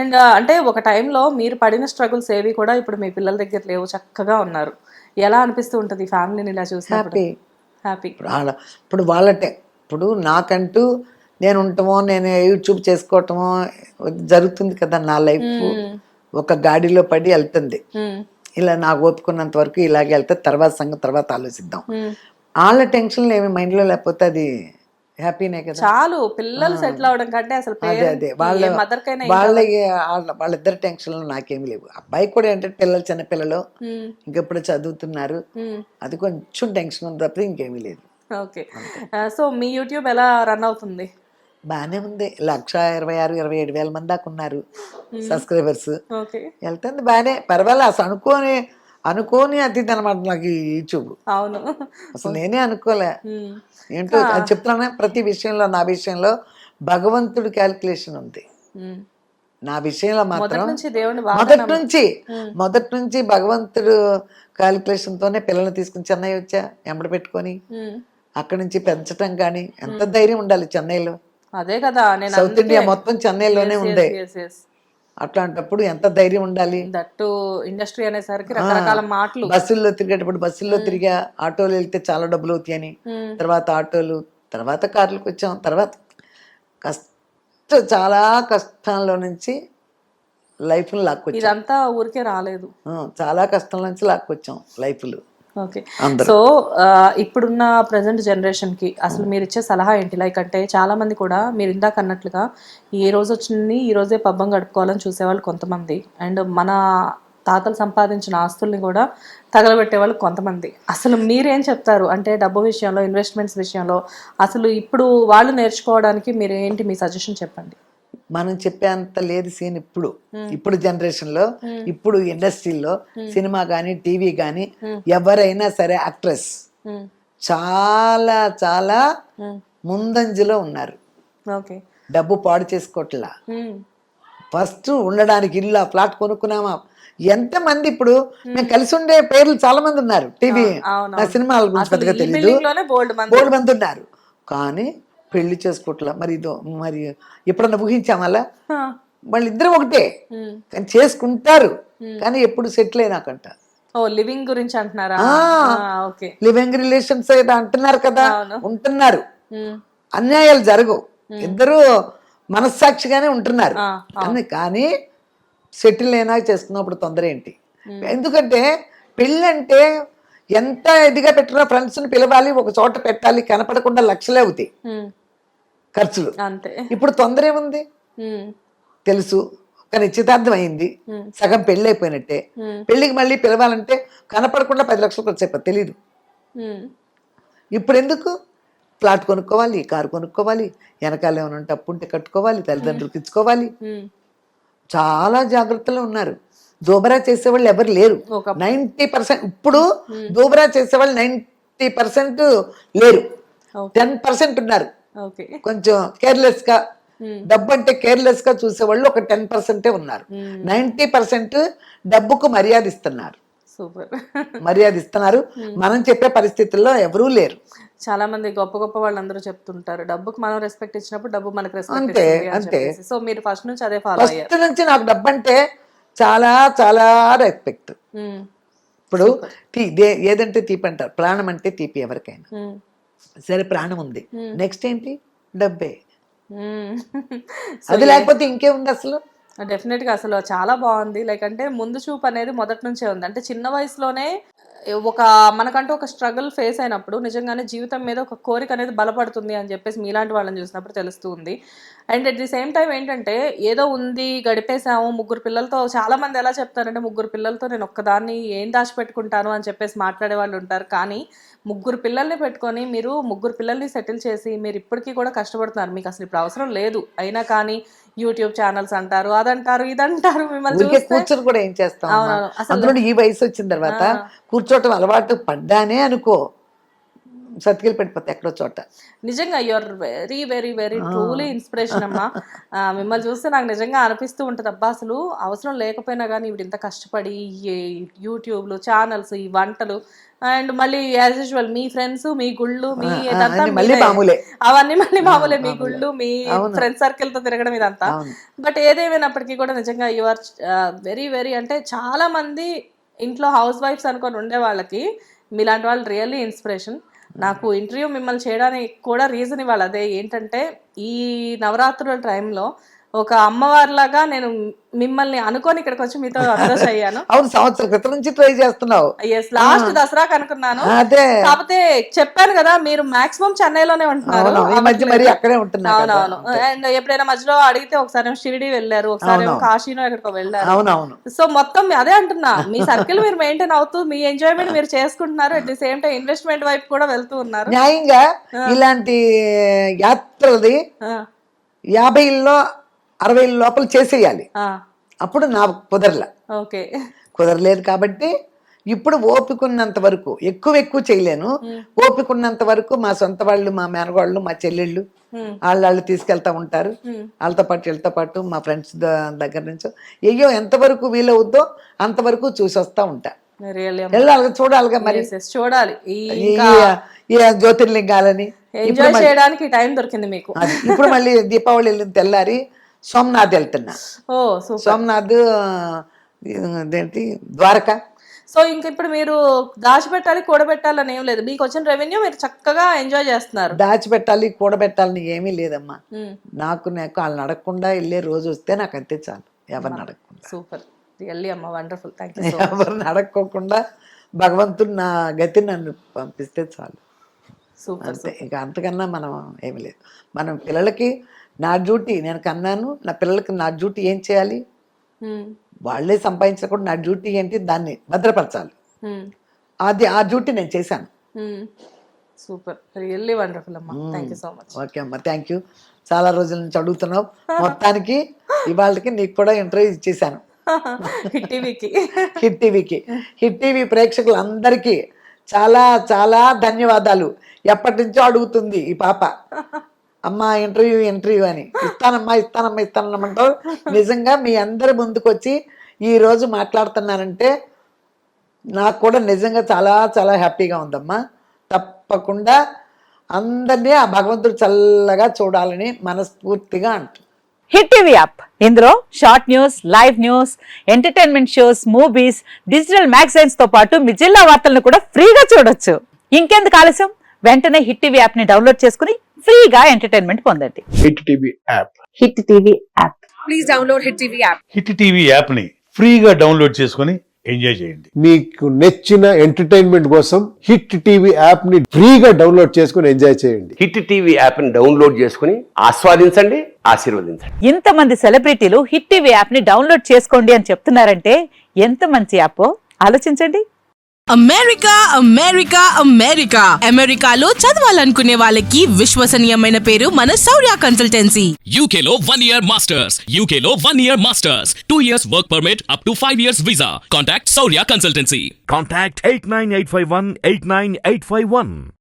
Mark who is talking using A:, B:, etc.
A: And అంటే ఒక టైంలో మీరు పడిన స్ట్రగుల్స్ ఏవి కూడా ఇప్పుడు మీ పిల్లల దగ్గర లేవు, చక్కగా ఉన్నారు. ఎలా అనిపిస్తూ ఉంటుంది ఫ్యామిలీని ఇలా చూసినప్పుడు?
B: హ్యాపీ.
A: హ్యాపీ.
B: ఇప్పుడు వాళ్ళటే ఇప్పుడు నాకంటూ నేను ఉండటమో నేను యూట్యూబ్ చేసుకోవటమో జరుగుతుంది కదా. నా లైఫ్ ఒక గాడిలో పడి వెళ్తుంది. ఇలా నాకు ఓపుకున్నంత వరకు ఇలాగే వెళ్తే తర్వాత సంగతి తర్వాత ఆలోచిద్దాం. వాళ్ళ టెన్షన్లు ఏమి మైండ్లో లేకపోతే అది హ్యాపీనే కదా.
A: చాలు పిల్లలు సెటిల్ అవడం కంటే అసలు
B: అదే వాళ్ళిద్దరు టెన్షన్లు నాకేమి లేవు. అబ్బాయి కూడా ఏంటంటే పిల్లలు చిన్నపిల్లలు ఇంకెప్పుడు చదువుతున్నారు, అది కొంచెం టెన్షన్ ఉంది తప్ప ఇంకేమీ లేదు.
A: ఓకే. సో మీ యూట్యూబ్ ఎలా రన్ అవుతుంది?
B: బాగానే ఉంది. 1,26,27,000 మంది దాకా ఉన్నారు సబ్స్క్రైబర్స్. వెళ్తుంది బాగానే, పర్వాలే. అసలు అనుకోని అతిథి అనమాట నాకు ఈ యూట్యూబ్.
A: అవును,
B: అసలు నేనే అనుకోలే. ఏంటో అది చెప్తున్నా, ప్రతి విషయంలో నా విషయంలో భగవంతుడి క్యాలిక్యులేషన్ ఉంది. నా విషయంలో మాత్రం మొదటి నుంచి భగవంతుడు క్యాలిక్యులేషన్ తోనే పిల్లల్ని తీసుకుని చెన్నై వచ్చా, ఎంబడి పెట్టుకొని అక్కడి నుంచి పెంచటం. కానీ ఎంత ధైర్యం ఉండాలి చెన్నైలో.
A: అదే కదా,
B: సౌత్ ఇండియా మొత్తం చెన్నైలోనే ఉంది. అట్లాంటప్పుడు ఎంత ధైర్యం ఉండాలి.
A: దట్టు ఇండస్ట్రీ అనేసరికి రకరకాల మాటలు.
B: బస్సుల్లో తిరిగేటప్పుడు బస్సుల్లో తిరిగా, ఆటోలు వెళ్తే చాలా డబ్బులు అవుతాయని, తర్వాత ఆటోలు, తర్వాత కార్లకు వచ్చాం. తర్వాత చాలా కష్టాల్లో నుంచి లైఫ్ని లాక్కొచ్చాం.
A: ఇదంతా ఊరికే రాలేదు,
B: చాలా కష్టం నుంచి లాక్కొచ్చాం లైఫ్లు.
A: ఓకే. సో ఇప్పుడున్న ప్రజెంట్ జనరేషన్కి అసలు మీరు ఇచ్చే సలహా ఏంటి? లైక్ అంటే చాలా మంది కూడా మీరు ఇందాక అన్నట్లుగా ఏ రోజు వచ్చింది ఈ రోజే పబ్బం గడుపుకోవాలని చూసేవాళ్ళు కొంతమంది, అండ్ మన తాతలు సంపాదించిన ఆస్తుల్ని కూడా తగలబెట్టే వాళ్ళు కొంతమంది. అసలు మీరేం చెప్తారు అంటే డబ్బు విషయంలో, ఇన్వెస్ట్మెంట్స్ విషయంలో అసలు ఇప్పుడు వాళ్ళు నేర్చుకోవడానికి మీరు ఏంటి మీ సజెషన్ చెప్పండి?
B: మనం చెప్పేంత లేదు సీన్ ఇప్పుడు జనరేషన్లో, ఇప్పుడు ఇండస్ట్రీలో సినిమా కానీ టీవీ కానీ ఎవరైనా సరే యాక్ట్రెస్ చాలా చాలా ముందంజలో ఉన్నారు. డబ్బు పాడు చేసుకోవట్లా. ఫస్ట్ ఉండడానికి ఇల్లు, ఫ్లాట్ కొనుక్కున్నామా. ఎంతమంది ఇప్పుడు మేము కలిసి ఉండే పేర్లు చాలా మంది ఉన్నారు. టీవీ సినిమాల గురించి పెద్దగా తెలియదు, బోల్డ్ మంది ఉన్నారు. కానీ పెళ్లి చేసుకోవట్లా. మరి ఎప్పుడన్నా ఊహించామలా? వాళ్ళిద్దరు ఒకటే కానీ చేసుకుంటారు, కానీ ఎప్పుడు సెటిల్ అయినాకంట.
A: లివింగ్ గురించి అంటున్నారా?
B: లివింగ్ రిలేషన్స్ అంటున్నారు కదా, ఉంటున్నారు. అన్యాయాలు జరగవు, ఇద్దరు మనస్సాక్షిగానే ఉంటున్నారు. కానీ సెటిల్ అయినా చేసుకున్నప్పుడు తొందర ఏంటి? ఎందుకంటే పెళ్ళి అంటే ఎంత ఇదిగా పెట్టినా ఫ్రెండ్స్ని పిలవాలి, ఒక చోట పెట్టాలి, కనపడకుండా లక్షలే అవుతాయి ఖర్చులు. ఇప్పుడు తొందర ఏముంది? తెలుసు, ఒక నిశ్చితార్థం అయింది, సగం పెళ్ళి అయిపోయినట్టే. పెళ్ళికి మళ్ళీ పిలవాలంటే కనపడకుండా 10 లక్షలు ఖర్చు అయిపోతుంది, తెలీదు. ఇప్పుడు ఎందుకు? ఫ్లాట్ కొనుక్కోవాలి, కారు కొనుక్కోవాలి, వెనకాల ఏమైనా ఉంటే అప్పు ఉంటే కట్టుకోవాలి, తల్లిదండ్రులకు ఇచ్చుకోవాలి. చాలా జాగ్రత్తలు ఉన్నారు. దోబరా చేసేవాళ్ళు ఎవరు లేరు. 90% ఇప్పుడు దోబరా చేసేవాళ్ళు 90% లేరు. 10% ఉన్నారు. కొంచెం కేర్లెస్ గా, డబ్బు అంటే కేర్లెస్ గా చూసేవాళ్ళు ఒక 10% ఉన్నారు. 90% డబ్బుకు మర్యాద ఇస్తున్నారు. మర్యాద ఇస్తున్నారు. మనం చెప్పే పరిస్థితుల్లో ఎవరూ లేరు.
A: చాలా మంది గొప్ప గొప్ప వాళ్ళందరూ చెప్తుంటారు, డబ్బుకి మనం రెస్పెక్ట్ ఇచ్చినప్పుడు డబ్బు మనకు రెస్పెక్ట్.
B: అంతే.
A: సో మీరు ఫస్ట్ నుంచి అదే ఫాలో అయ్యారు?
B: ఫస్ట్ నుంచి నాకు డబ్బు అంటే చాలా చాలా రెస్పెక్ట్. ఇప్పుడు ఏదంటే తీపి అంటారు, ప్రాణం అంటే తీపి ఎవరికైనా. సరే ప్రాణం ఉంది, నెక్స్ట్ ఏంటి? డబ్బే. అది లేకపోతే ఇంకేముంది అసలు?
A: డెఫినెట్గా అసలు చాలా బాగుంది. లైక్ అంటే ముందు చూపు అనేది మొదటి నుంచే ఉంది. అంటే చిన్న వయసులోనే మనకంటూ ఒక స్ట్రగుల్ ఫేస్ అయినప్పుడు నిజంగానే జీవితం మీద ఒక కోరిక అనేది బలపడుతుంది అని చెప్పేసి మీలాంటి వాళ్ళని చూసినప్పుడు తెలుస్తూ ఉంది. And at the same time ఏంటంటే ఏదో ఉంది గడిపేసాము 3 పిల్లలతో. చాలా మంది ఎలా చెప్తారంటే 3 పిల్లలతో నేను ఒక్కదాన్ని ఏం దాచిపెట్టుకుంటాను అని చెప్పేసి మాట్లాడే వాళ్ళు ఉంటారు. కానీ 3 పిల్లల్ని పెట్టుకొని మీరు 3 పిల్లల్ని సెటిల్ చేసి మీరు ఇప్పటికీ కూడా కష్టపడుతున్నారు. మీకు అసలు ఇప్పుడు అవసరం లేదు అయినా కానీ యూట్యూబ్ ఛానల్స్ అంటారు, అదంటారు, ఇదంటారు. మిమ్మల్ని
B: కూర్చొని కూడా ఏం చేస్తాం? అందులో ఈ వయసు వచ్చిన తర్వాత కూర్చోటం అలవాటు పడ్డానే అనుకో, సతికిలు పడిపోతాయి ఎక్కడో చోట.
A: నిజంగా you are very very very truly inspiration అమ్మా. మిమ్మల్ని చూస్తే నాకు నిజంగా అనిపిస్తూ ఉంటుంది, అబ్బా అసలు అవసరం లేకపోయినా కానీ ఇప్పుడు ఇంత కష్టపడి ఈ యూట్యూబ్లు ఛానల్స్, ఈ వంటలు, అండ్ మళ్ళీ యాజ్ యూజువల్ మీ ఫ్రెండ్స్, మీ గుళ్ళు, మీ ఇదంతా
B: మళ్ళీ మామూలే,
A: అవన్నీ మళ్ళీ మామూలే, మీ గుళ్ళు, మీ ఫ్రెండ్ సర్కిల్ తో తిరగడం ఇదంతా. బట్ ఏదేమైనప్పటికీ కూడా నిజంగా యూఆర్ వెరీ వెరీ, అంటే చాలా మంది ఇంట్లో హౌస్ వైఫ్స్ అనుకొని ఉండే వాళ్ళకి మీలాంటి వాళ్ళు రియల్లీ ఇన్స్పిరేషన్. నాకు ఇంటర్వ్యూ మిమ్మల్ని చేయడానికి కూడా రీజన్ ఇవాళ అదే, ఏంటంటే ఈ నవరాత్రుల టైంలో ఒక అమ్మవారిలాగా నేను మిమ్మల్ని అనుకొని ఇక్కడికి వచ్చి మీతో అప్రోచ్ అయ్యాను.
B: అవును, సంవత్సరం క్రితం నుంచి ట్రై చేస్తున్నావు.
A: ఎస్, లాస్ట్ దసరాకి అనుకున్నాను.
B: అదే,
A: కాకపోతే చెప్పాను కదా మీరు మాక్సిమం చెన్నైలోనే ఉంటున్నారు. అవునవును, అండ్ ఎప్పుడైనా మధ్యలో అడిగితే ఒకసారి షిరిడి వెళ్ళారు, ఒకసారి కాశీనో ఎక్కడికో వెళ్ళారు.
B: అవునవును.
A: సో మొత్తం అదే అంటున్నా, మీ సర్కిల్ మీరు మెయింటైన్ అవుతూ మీ ఎంజాయ్మెంట్ మీరు చేసుకుంటున్నారు, at the same time investment వైపు కూడా వెళ్తూ ఉన్నారు.
B: న్యాయంగా ఇలాంటి యాత్రలది 50లో 60 లోపల చేసేయాలి. అప్పుడు నాకు కుదరలేదు కాబట్టి ఇప్పుడు ఓపికన్నంత వరకు ఎక్కువ చేయలేను. ఓపికన్నంత వరకు మా సొంత వాళ్ళు, మా మేనగాళ్ళు, మా చెల్లెళ్ళు వాళ్ళు తీసుకెళ్తా ఉంటారు. వాళ్ళతో పాటు వీళ్ళతో పాటు మా ఫ్రెండ్స్ దగ్గర నుంచి ఎంతవరకు వీలవుద్దో అంతవరకు చూసి వస్తా ఉంటా. వెళ్ళాలి, చూడాలిగా, మరి
A: చూడాలి
B: ఈ జ్యోతిర్లింగాలని
A: ఎంజాయ్ చేయడానికి టైం దొరికింది మీకు.
B: ఇప్పుడు మళ్ళీ దీపావళి వెళ్ళిన తెల్లారి సోమనాథ్ వెళ్తున్నా. సోమనాథ్ అదేంటి ద్వారకా.
A: సో ఇంక ఇప్పుడు మీరు దాచిపెట్టాలి కూడబెట్టాలని ఏం లేదు, మీకు వచ్చిన రెవెన్యూ మీరు చక్కగా ఎంజాయ్ చేస్తున్నారు.
B: దాచిపెట్టాలి కూడబెట్టాలని ఏమీ లేదమ్మా. నాకు వాళ్ళని అడగకుండా వెళ్ళే రోజు వస్తే నాకు అంతే చాలు, ఎవరిని అడగకుండా.
A: సూపర్, రియల్లీ అమ్మ, వండర్ఫుల్, థ్యాంక్ యూ.
B: ఎవరిని అడగకోకుండా భగవంతుడు నా గతి నన్ను పంపిస్తే చాలు, అంతే. ఇక అంతకన్నా మనం ఏమి లేదు. మనం పిల్లలకి నా డ్యూటీ నేను కన్నాను, నా పిల్లలకి నా డ్యూటీ ఏం చేయాలి, వాళ్ళే సంపాదించకుండా నా డ్యూటీ ఏంటి, దాన్ని భద్రపరచాలి. అది ఆ డ్యూటీ నేను చేశాను.
A: సూపర్, రియల్లీ వండర్ఫుల్ అమ్మా, thank you so much.
B: Okay అమ్మా, థ్యాంక్ యూ. చాలా రోజుల నుంచి అడుగుతున్నావు, మొత్తానికి ఇవాళకి నీకు కూడా ఇంటర్వ్యూ ఇచ్చేసాను. హిట్ టీవీ ప్రేక్షకులందరికీ చాలా చాలా ధన్యవాదాలు. ఎప్పటి నుంచో అడుగుతుంది ఈ పాప, అమ్మా ఇంటర్వ్యూ అని. ఇస్తానమ్మంటారు. నిజంగా మీ అందరి ముందుకు వచ్చి ఈరోజు మాట్లాడుతున్నానంటే నాకు కూడా నిజంగా చాలా చాలా హ్యాపీగా ఉందమ్మా. తప్పకుండా అందరినీ ఆ భగవంతుడు చల్లగా చూడాలని మనస్ఫూర్తిగా అంటు.
C: హిట్ టీవీ యాప్, ఇందులో short news, live news, entertainment shows, movies, digital magazines తో పాటు మీ జిల్లా వార్తలను కూడా ఫ్రీగా చూడొచ్చు. ఇంకెందుకు ఆలస్యం, వెంటనే హిట్ టీవీ యాప్ ని డౌన్లోడ్ చేసుకుని ఫ్రీగా ఎంటర్టైన్మెంట్ పొందండి.
D: Hit TV app,
C: hit TV app, please download hit TV app.
D: Hit TV app ని ఫ్రీగా డౌన్లోడ్ చేసుకుని ఎంజాయ్ చేయండి.
E: మీకు నచ్చిన ఎంటర్టైన్మెంట్ కోసం హిట్ టీవీ యాప్ ని ఫ్రీగా డౌన్లోడ్ చేసుకుని ఎంజాయ్ చేయండి.
F: హిట్ టీవీ యాప్ ని డౌన్లోడ్ చేసుకుని ఆస్వాదించండి, ఆశీర్వదించండి.
C: ఇంతమంది సెలబ్రిటీలు హిట్ టీవీ యాప్ ని డౌన్లోడ్ చేసుకోండి అని చెప్తున్నారంటే ఎంత మంచి యాప్ ఆలోచించండి.
G: అమెరికాలో చదవాలనుకునే వాళ్ళకి విశ్వసనీయమైన పేరు మన శౌర్య కన్సల్టెన్సీ.
H: UK లో 1 year masters, UK లో 1 year masters, 2 years work permit up to 5 years visa. Contact Saurya Consultancy.
I: Contact 89851 89851.